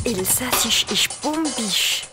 Elsassisch ich bombisch.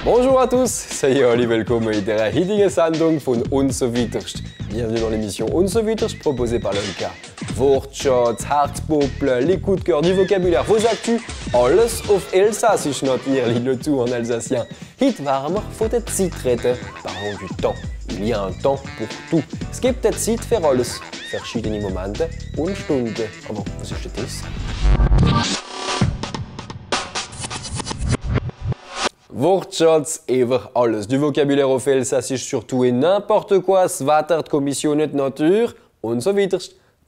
Bonjour à tous, sei Olli, willkommen in der heutigen Sendung von «Und so weiterst». Bienvenue dans l'émission «Und so weiterst» proposée par Lolka. Wortschatz, Herzpoppel, les coups de cœur, du vocabulaire, vos actus, alles auf Elsassisch natürlich, le tout en alsacien. Hit warmer faut être Zeit retten. Parlons du temps. Il y a un temps pour tout. Es gibt eine Zeit für alles. Verschiedene Momente und Stunden. Aber was ist das? Wortschatz über alles. Du vocabulaire auf Elsassisch sur tout et n'importe quoi. Das Wetter, die Kommission, die Natur und so weiter.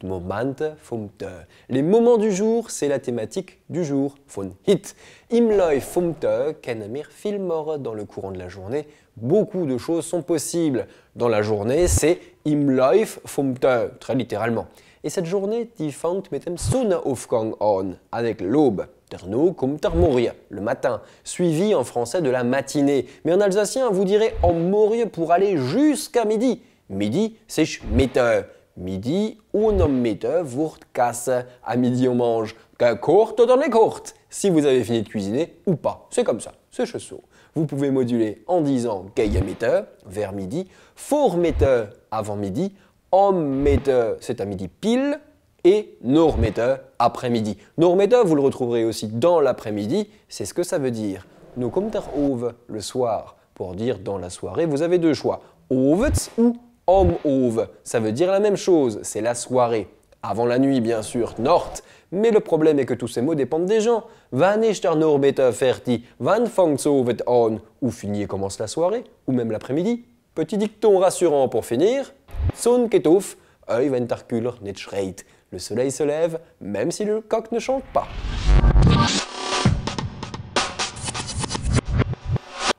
Die Momente vom Tag. Les moments du jour, c'est la thématique du jour von Hit. Im Lauf vom Tag können wir viel machen dans le courant de la journée. Beaucoup de choses sont possibles. Dans la journée, c'est im Lauf vom Tag, très littéralement. Et cette journée, die fängt mit dem Sonnenaufgang an, avec l'aube. Terno kommt der Morgen, le matin, suivi en français de la matinée. Mais en alsacien, vous direz en Morgen pour aller jusqu'à midi. Midi, c'est Mittag. Midi, on am Mittag wird gegessen. À midi, on mange. Gekocht oder nicht gekocht. Si vous avez fini de cuisiner ou pas. C'est comme ça, c'est chaud. Vous pouvez moduler en disant gegen Mittag, vers midi, vor Mittag, avant midi, am Mittag, c'est à midi pile, et Nachmittag, après-midi. Nachmittag, vous le retrouverez aussi dans l'après-midi, c'est ce que ça veut dire. Nous kommt der Ove, le soir. Pour dire dans la soirée, vous avez deux choix. Ovets ou am Ove. Ça veut dire la même chose, c'est la soirée. Avant la nuit, bien sûr, Nacht. Mais le problème est que tous ces mots dépendent des gens. Wann ist der Nachmittag fertig? Wann fängt's Ovet an? Où finit et commence la soirée? Ou même l'après-midi? Petit dicton rassurant pour finir. Sonn geht auf, wenn der Kühler nicht schreit. Le soleil se lève, même si le coq ne chante pas.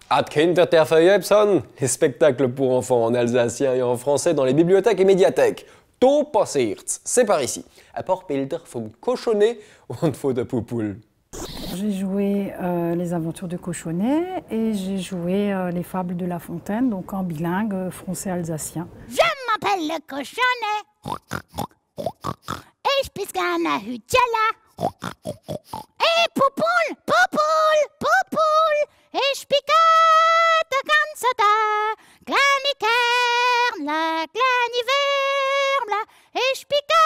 At Kinder der Verjebsan, les spectacles pour enfants en alsacien et en français dans les bibliothèques et médiathèques. To passiert's, c'est par ici. Un paar Bilder vom Cochonnet und von der Pupul. J'ai joué les aventures de Cochonnet et j'ai joué les fables de La Fontaine, donc en bilingue français-alsacien. Je m'appelle le Cochonnet et je pisse un Hütjala. Et Pupul, Pupul, Pupul, ich picke den ganzen Tag. Kleine Kernle, kleine Wärmle, ich picke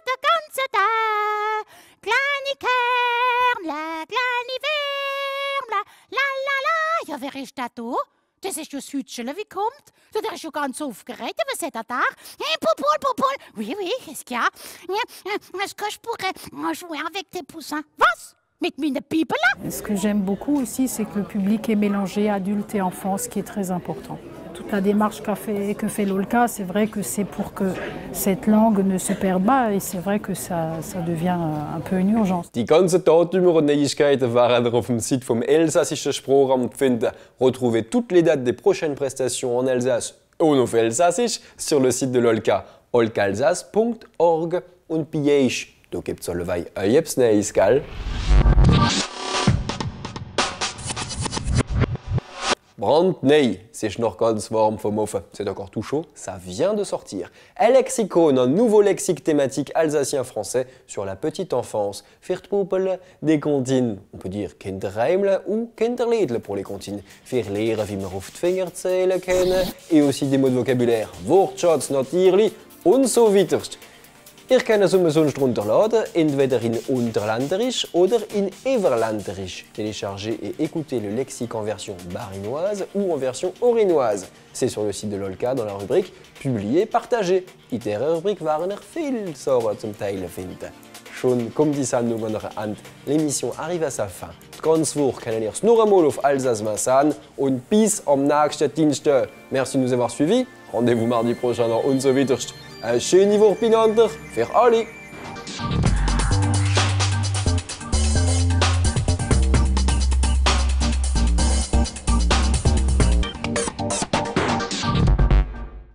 den ganzen Tag. Kleine Kernle, kleine Wärmle, la la la. Ja, wer ist das da? Das ist das Hütschele, wie kommt? Der ist schon ganz aufgeregt, was hat er da? Hey, Pupul, Pupul. Oui, oui, qu'est-ce qu'il y a? Est-ce que je pourrais jouer avec tes poussins? Was? Mit meinen Pipeln? Ce que j'aime beaucoup aussi, c'est que le public est mélangé adultes et enfants, ce qui est très important. Toute la démarche que fait Lolka, c'est vrai que c'est pour que cette langue ne se perde pas et c'est vrai que ça devient un peu une urgence. Die ganzen Datümer und Neuigkeiten waren auf dem Site vom Elsassischen Sprachamt finden. Retrouvez toutes les dates des prochaines prestations en Alsace und auf Elsassisch sur le site de Lolka, olkalsas.org und Piège. Da gibt's allebei etwas Neues, gell? Brandneu, c'est noch ganz warm vom Ofen. C'est encore tout chaud, ça vient de sortir. El Lexicon, un nouveau lexique thématique alsacien-français sur la petite enfance. Für Popel, des comptines. On peut dire Kinderheimle ou Kinderliedle pour les comptines. Für leren wie man auf die Finger zählen können. Et aussi des mots de vocabulaire. Wortschatz natürlich und so weiter. Ihr könnt es umsonst runterladen, entweder in Unterländerisch oder in Everländerisch. Téléchargez et écoutez le lexique en version barinoise ou en version orinoise. C'est sur le site de Lolka dans la rubrique Publier, partager. In der Rubrik waren viel Sorgen zum Teil finden. Schon kommt die Sendung an der Hand. L'émission arrive à sa fin. Die ganze Woche können ihr es nur einmal auf Alsace sagen und bis am nächsten Dienstag. Merci de nous avoir suivis. Rendez-vous mardi prochain dans Und so weiter. Ein schönes Wochenende für alle!